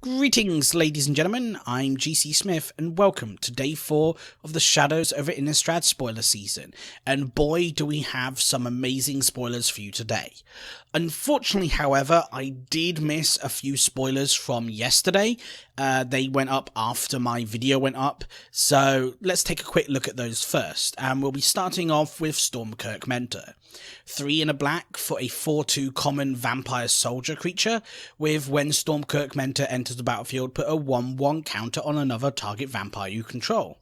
Greetings, ladies and gentlemen, I'm GC Smith, and welcome to Day 4 of the Shadows over Innistrad spoiler season, and boy do we have some amazing spoilers for you today. Unfortunately, however, I did miss a few spoilers from yesterday. They went up after my video went up, so let's take a quick look at those first, and we'll be starting off with Stormkirk Mentor. 3 and a black for a 4/2 common vampire soldier creature, with when Stormkirk Mentor enters the battlefield, put a 1/1 counter on another target vampire you control.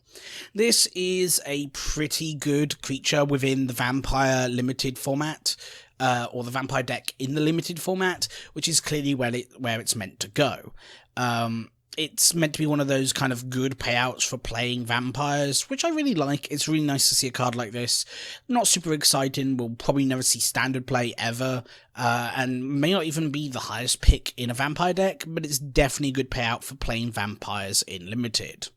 This is a pretty good creature within the vampire limited format, or the vampire deck in the limited format, which is clearly where it's meant to go. It's meant to be one of those kind of good payouts for playing vampires, which I really like. It's really nice to see a card like this. Not super exciting, we'll probably never see standard play ever, and may not even be the highest pick in a vampire deck, but it's definitely a good payout for playing vampires in limited.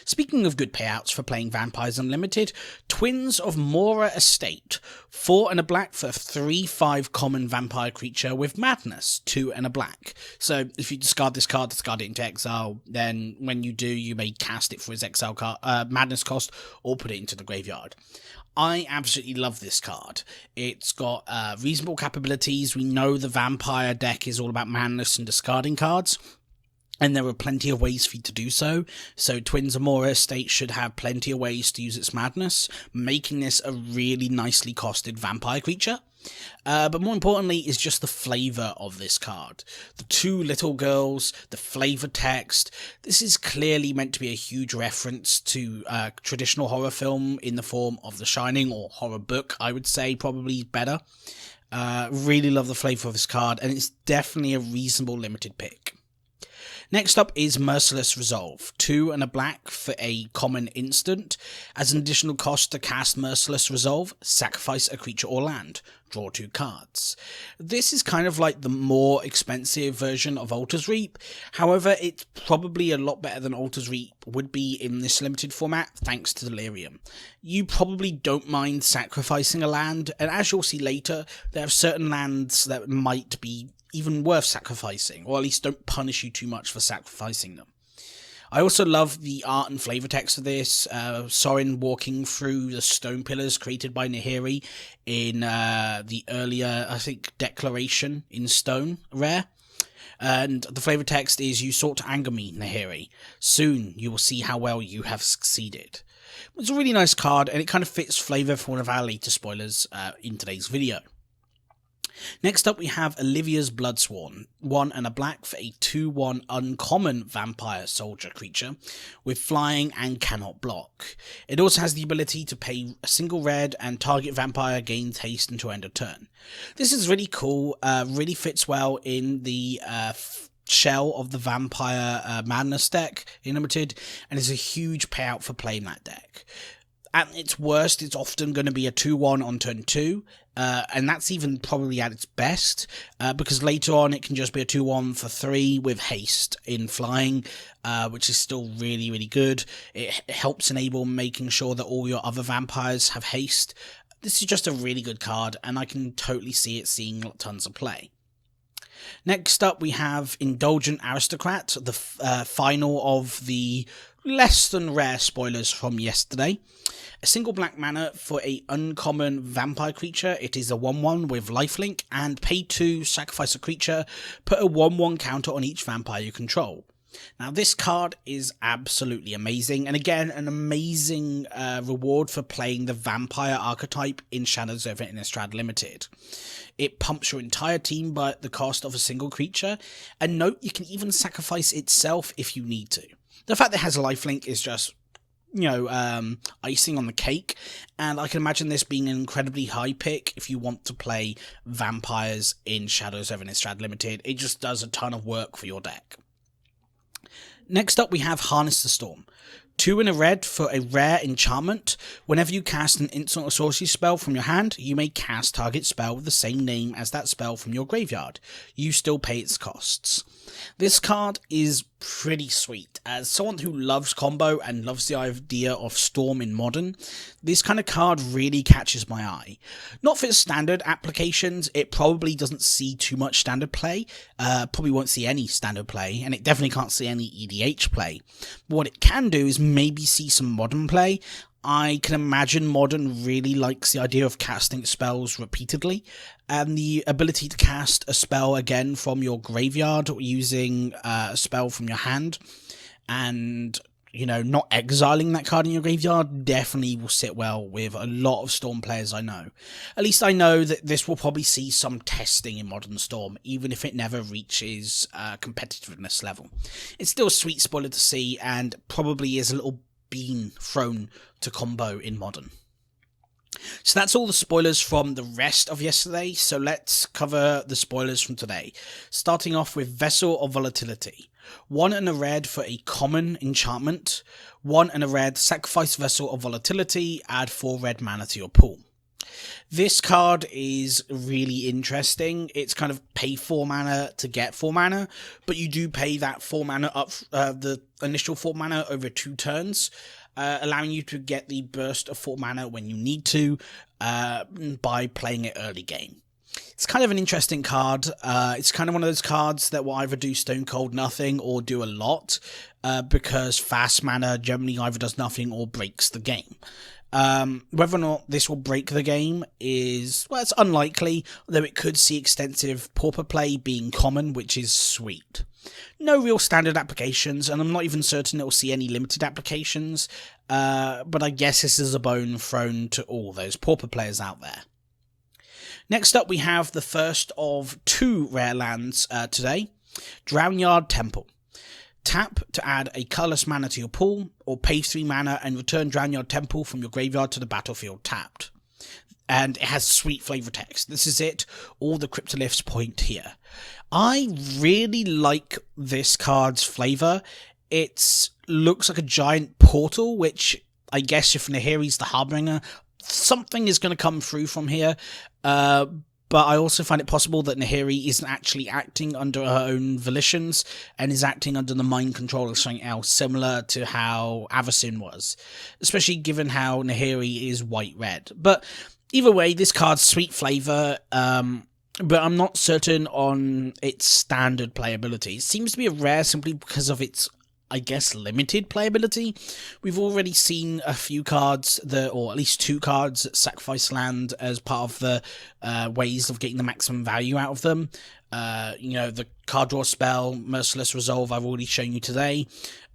Speaking of good payouts for playing Vampires Unlimited, Twins of Mora Estate. 4 and a black for a 3/5 common vampire creature with Madness, 2 and a black. So if you discard this card, discard it into exile, then when you do, you may cast it for its exile card, Madness cost, or put it into the graveyard. I absolutely love this card. It's got reasonable capabilities. We know the vampire deck is all about Madness and discarding cards, and there are plenty of ways for you to do so. So Twins of Mora Estate should have plenty of ways to use its Madness, making this a really nicely costed vampire creature. But more importantly is just the flavour of this card. The 2 little girls, the flavour text. This is clearly meant to be a huge reference to traditional horror film in the form of The Shining, or horror book, I would say, probably better. Really love the flavour of this card, and it's definitely a reasonable limited pick. Next up is Merciless Resolve. 2 and a black for a common instant. As an additional cost to cast Merciless Resolve, sacrifice a creature or land. Draw 2 cards. This is kind of like the more expensive version of Altar's Reap. However, it's probably a lot better than Altar's Reap would be in this limited format, thanks to Delirium. You probably don't mind sacrificing a land, and as you'll see later, there are certain lands that might be even worth sacrificing, or at least don't punish you too much for sacrificing them. I also love the art and flavour text of this. Sorin walking through the stone pillars created by Nahiri in the earlier, I think, Declaration in Stone rare. And the flavour text is, "You sought to anger me, Nahiri. Soon you will see how well you have succeeded." It's a really nice card, and it kind of fits flavour for one of our later spoilers in today's video. Next up we have Olivia's Bloodsworn. 1 and a black for a 2/1 uncommon vampire soldier creature with flying and cannot block. It also has the ability to pay a single red and target vampire gains haste until end of turn. This is really cool, really fits well in the shell of the vampire Madness deck in limited, and is a huge payout for playing that deck. At its worst, it's often going to be a 2/1 on turn 2, and that's even probably at its best, because later on it can just be a 2/1 for 3 with haste in flying, which is still really, really good. It helps enable making sure that all your other vampires have haste. This is just a really good card, and I can totally see it seeing tons of play. Next up we have Indulgent Aristocrat, the final of the less than rare spoilers from yesterday. A single black mana for a uncommon vampire creature. It is a 1/1 with lifelink, and pay 2, sacrifice a creature, put a 1/1 counter on each vampire you control. Now this card is absolutely amazing, and again an amazing reward for playing the vampire archetype in Shadows over Innistrad Limited. It pumps your entire team by the cost of a single creature, and note you can even sacrifice itself if you need to. The fact that it has a lifelink is just, icing on the cake, and I can imagine this being an incredibly high pick if you want to play vampires in Shadows over Innistrad Limited. It just does a ton of work for your deck. Next up we have Harness the Storm. 2 and a red for a rare enchantment. Whenever you cast an instant or sorcery spell from your hand, you may cast target spell with the same name as that spell from your graveyard. You still pay its costs. This card is pretty sweet, as someone who loves combo and loves the idea of Storm in Modern, this kind of card really catches my eye. Not for its standard applications, it probably doesn't see too much standard play, probably won't see any standard play, and it definitely can't see any EDH play. But what it can do is maybe see some Modern play. I can imagine Modern really likes the idea of casting spells repeatedly, and the ability to cast a spell again from your graveyard using a spell from your hand, and, you know, not exiling that card in your graveyard definitely will sit well with a lot of Storm players I know. At least I know that this will probably see some testing in Modern Storm, even if it never reaches competitiveness level. It's still a sweet spoiler to see, and probably is a little bean thrown to combo in Modern. So that's all the spoilers from the rest of yesterday, so let's cover the spoilers from today. Starting off with Vessel of Volatility. 1 and a red for a common enchantment. 1 and a red, sacrifice Vessel of Volatility, add 4 red mana to your pool. This card is really interesting. It's kind of pay 4 mana to get 4 mana, but you do pay that 4 mana up, the initial 4 mana over 2 turns, allowing you to get the burst of 4 mana when you need to, by playing it early game. It's kind of an interesting card. It's kind of one of those cards that will either do Stone Cold nothing or do a lot, because fast mana generally either does nothing or breaks the game. Whether or not this will break the game is, well, it's unlikely, though it could see extensive pauper play being common, which is sweet. No real standard applications, and I'm not even certain it will see any limited applications, but I guess this is a bone thrown to all those pauper players out there. Next up, we have the first of 2 rare lands today, Drownyard Temple. Tap to add a colourless mana to your pool, or pay 3 mana and return Drownyard Temple from your graveyard to the battlefield tapped. And it has sweet flavor text. This is it. All the cryptoliths point here. I really like this card's flavor. It looks like a giant portal, which I guess if Nahiri's the Harbinger, something is going to come through from here. But I also find it possible that Nahiri isn't actually acting under her own volitions and is acting under the mind control of something else, similar to how Avacyn was, especially given how Nahiri is white-red. But either way, this card's sweet flavor, but I'm not certain on its standard playability. It seems to be a rare simply because of its, I guess, limited playability. We've already seen a few cards, or at least 2 cards, that sacrifice land as part of the ways of getting the maximum value out of them. You know, the card draw spell, Merciless Resolve, I've already shown you today.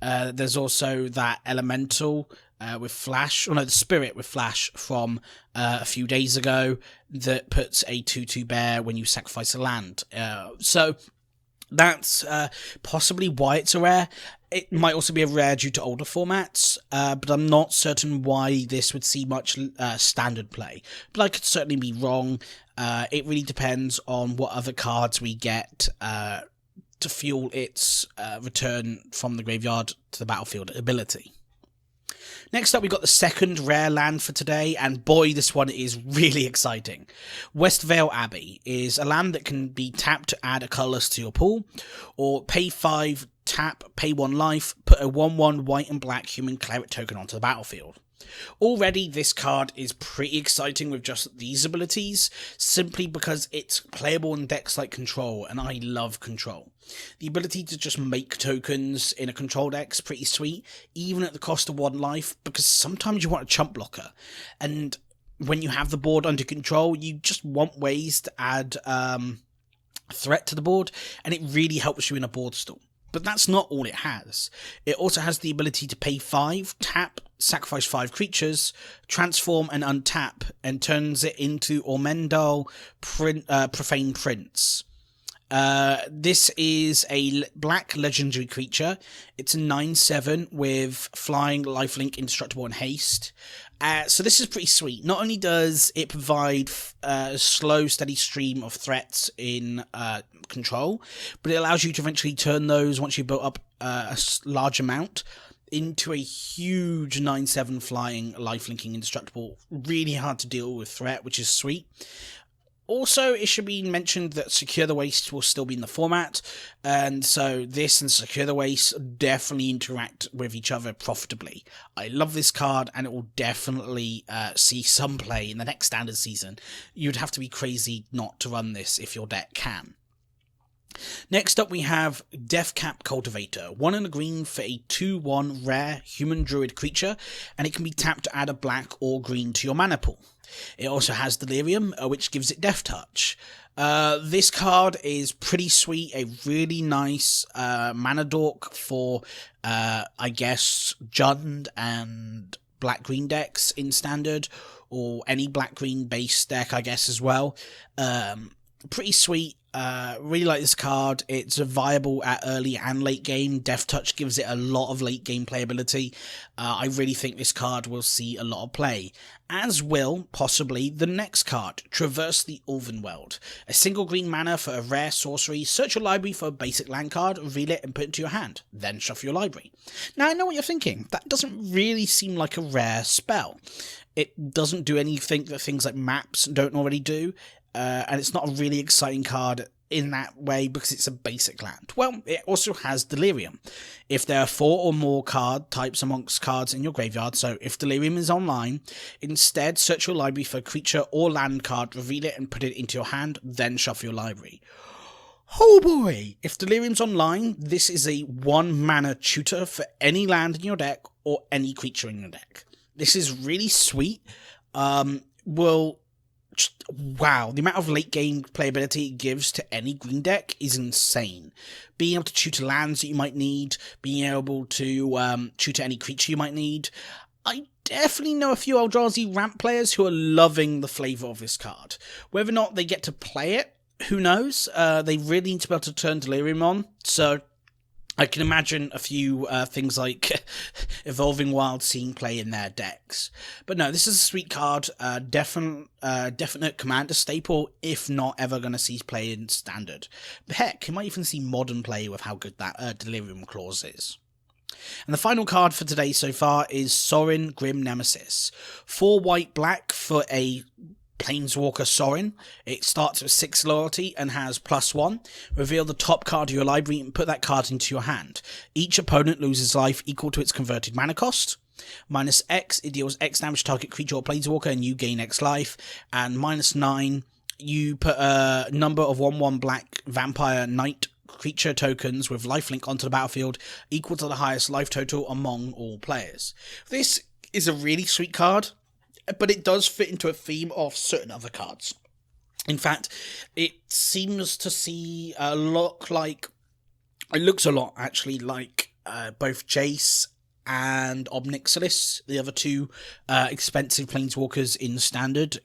There's also that Elemental with Flash, the Spirit with Flash from a few days ago that puts a 2/2 bear when you sacrifice a land. So that's possibly why it's a rare. It might also be a rare due to older formats, but I'm not certain why this would see much standard play. But I could certainly be wrong. It really depends on what other cards we get to fuel its return from the graveyard to the battlefield ability. Next up, we've got the second rare land for today, and boy, this one is really exciting. Westvale Abbey is a land that can be tapped to add a colourless to your pool, or pay 5, tap, pay 1 life, put a 1/1 white and black human cleric token onto the battlefield. Already, this card is pretty exciting with just these abilities, simply because it's playable in decks like Control, and I love Control. The ability to just make tokens in a Control deck is pretty sweet, even at the cost of 1 life, because sometimes you want a chump blocker, and when you have the board under control, you just want ways to add threat to the board, and it really helps you in a board stall. But that's not all it has. It also has the ability to pay 5, tap, sacrifice 5 creatures, transform and untap, and turns it into Ormendahl Profane Prince. This is a black legendary creature. It's a 9/7 with flying, lifelink, indestructible, and haste. So this is pretty sweet. Not only does it provide a slow, steady stream of threats in Control, but it allows you to eventually turn those, once you built up a large amount, into a huge 9/7 flying, lifelinking, indestructible, really hard to deal with threat, which is sweet. Also, it should be mentioned that Secure the Waste will still be in the format, and so this and Secure the Waste definitely interact with each other profitably. I love this card, and it will definitely see some play in the next Standard season. You'd have to be crazy not to run this if your deck can. Next up we have Deathcap Cultivator, 1 and a green for a 2/1 rare human druid creature, and it can be tapped to add a black or green to your mana pool. It also has Delirium, which gives it Death Touch. This card is pretty sweet, a really nice mana dork for, I guess, Jund and black-green decks in Standard, or any black-green base deck, I guess, as well. Pretty sweet. Really like this card. It's viable at early and late game. Death Touch gives it a lot of late game playability. I really think this card will see a lot of play, as will possibly the next card, Traverse the Ulvenweld. A single green mana for a rare sorcery. Search your library for a basic land card, reveal it and put it into your hand, then shuffle your library. Now I know what you're thinking, that doesn't really seem like a rare spell. It doesn't do anything that things like maps don't already do. And it's not a really exciting card in that way because it's a basic land. Well, it also has Delirium. If there are 4 or more card types amongst cards in your graveyard, so if Delirium is online, instead search your library for a creature or land card, reveal it and put it into your hand, then shuffle your library. Oh boy! If Delirium's online, this is a 1 mana tutor for any land in your deck or any creature in your deck. This is really sweet. Wow, the amount of late game playability it gives to any green deck is insane. Being able to tutor lands that you might need, being able to tutor any creature you might need. I definitely know a few Eldrazi ramp players who are loving the flavour of this card. Whether or not they get to play it, who knows? They really need to be able to turn Delirium on, so I can imagine a few things like Evolving Wild seeing play in their decks. But no, this is a sweet card, definite Commander staple, if not ever going to see play in Standard. But heck, you might even see Modern play with how good that Delirium Clause is. And the final card for today so far is Sorin, Grim Nemesis. 4 white-black for a planeswalker Sorin. It starts with 6 loyalty and has +1. Reveal the top card of your library and put that card into your hand. Each opponent loses life equal to its converted mana cost. -X, it deals X damage to target creature or planeswalker and you gain X life. And -9, you put a number of 1/1 black vampire knight creature tokens with lifelink onto the battlefield equal to the highest life total among all players. This is a really sweet card, but it does fit into a theme of certain other cards. In fact, it seems to see a lot like, it looks a lot actually like both Jace and Obnixilis, the other 2 expensive planeswalkers in Standard,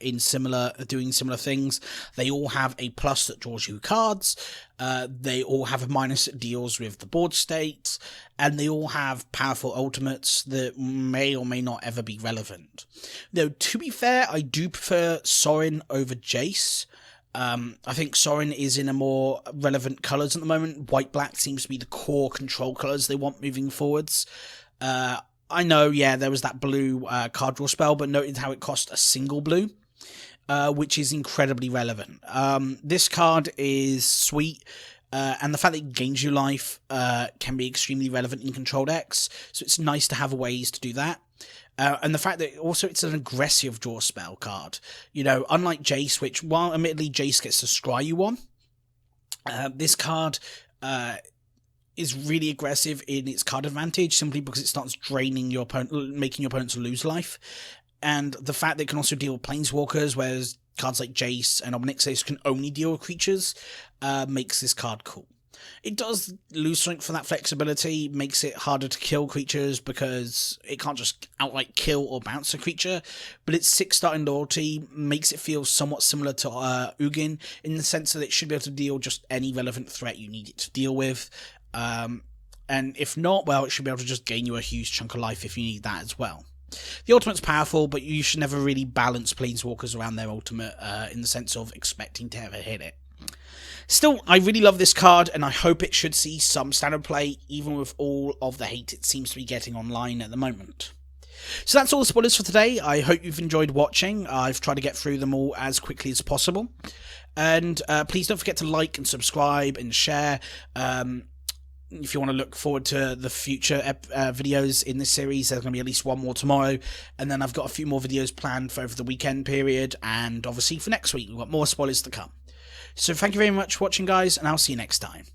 doing similar things. They all have a plus that draws you cards, they all have a minus that deals with the board state, and they all have powerful ultimates that may or may not ever be relevant. Though, to be fair, I do prefer Sorin over Jace. I think Sorin is in a more relevant colours at the moment. White-black seems to be the core control colours they want moving forwards. I know, yeah, there was that blue card draw spell, but noted how it cost a single blue, which is incredibly relevant. This card is sweet, and the fact that it gains you life can be extremely relevant in control decks, so it's nice to have ways to do that. And the fact that also it's an aggressive draw spell card. You know, unlike Jace, which, while admittedly Jace gets to scry you on, this card is really aggressive in its card advantage simply because it starts draining your opponent, making your opponents lose life. And the fact that it can also deal with planeswalkers, whereas cards like Jace and Obnixilis can only deal with creatures, makes this card cool. It does lose strength for that flexibility, makes it harder to kill creatures because it can't just outright kill or bounce a creature, but its 6-star in loyalty makes it feel somewhat similar to Ugin in the sense that it should be able to deal just any relevant threat you need it to deal with. And if not, well, it should be able to just gain you a huge chunk of life if you need that as well. The ultimate's powerful, but you should never really balance planeswalkers around their ultimate in the sense of expecting to ever hit it. Still, I really love this card, and I hope it should see some Standard play, even with all of the hate it seems to be getting online at the moment. So that's all the spoilers for today. I hope you've enjoyed watching. I've tried to get through them all as quickly as possible. And please don't forget to like and subscribe and share. If you want to look forward to the future videos in this series, there's going to be at least one more tomorrow. And then I've got a few more videos planned for over the weekend period. And obviously for next week, we've got more spoilers to come. So thank you very much for watching, guys, and I'll see you next time.